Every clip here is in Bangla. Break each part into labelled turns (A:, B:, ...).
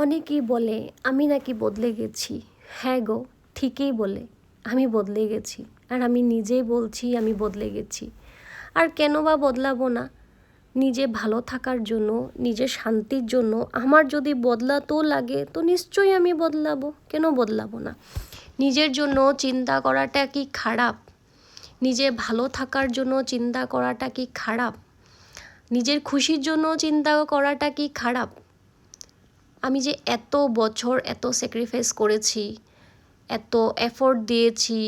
A: অনেকেই বলে আমি নাকি বদলে গেছি। হ্যাঁ গো, ঠিকই বলে, আমি বদলে গেছি। আর আমি নিজেই বলছি আমি বদলে গেছি। আর কেন বা বদলাবো না? নিজে ভালো থাকার জন্য, নিজের শান্তির জন্য আমার যদি বদলাতেও লাগে তো নিশ্চয়ই আমি বদলাবো। কেন বদলাবো না? নিজের জন্য চিন্তা করাটা কি খারাপ? নিজে ভালো থাকার জন্য চিন্তা করাটা কি খারাপ? নিজের খুশির জন্য চিন্তা করাটা কি খারাপ? আমি যে এত বছর এত স্যাক্রিফাইস করেছি, এত এফোর্ট দিয়েছি,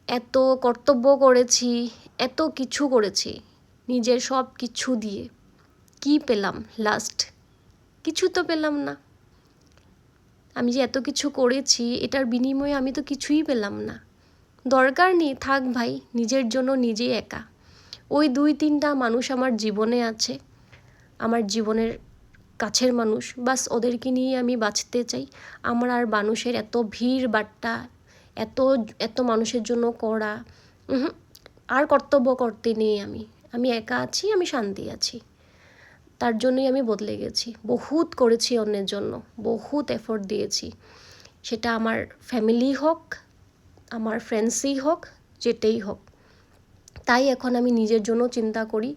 A: এত কর্তব্য করেছি, এত কিছু করেছি, নিজের সব কিছু দিয়ে কি পেলাম লাস্ট? কিছু তো পেলাম না। আমি যে এত কিছু করেছি এটার বিনিময়ে আমি তো কিছুই পেলাম না। দরকার নেই, থাক ভাই, নিজের জন্য নিজেই একা। ওই 2-3টা মানুষ আমার জীবনে আছে, আমার জীবনের কাছের মানুষ, বাস ওদেরকে নিয়ে আমি বাঁচতে চাই। আমার আর মানুষের এত ভিড় বাট্টা, এত এত মানুষের জন্য করা আর কর্তব্য করতে নেই। আমি একা আছি, আমি শান্তি আছি। তার জন্যই আমি বদলে গেছি। বহুত করেছি অন্যের জন্য, বহুত এফোর্ট দিয়েছি, সেটা আমার ফ্যামিলি হোক, আমার ফ্রেন্ডসই হোক, যেটাই হোক। তাই এখন আমি নিজের জন্য চিন্তা করি,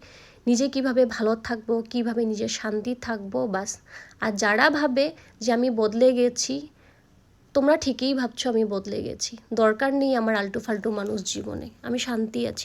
A: নিজে কিভাবে ভালো থাকবো, কিভাবে নিজের শান্তি থাকবো, বাস। আর যারা ভাবে যে আমি বদলে গেছি, তোমরা ঠিকই ভাবছো আমি বদলে গেছি। দরকার নেই আমার আলটু ফালটু মানুষ জীবনে। আমি শান্তি আছি।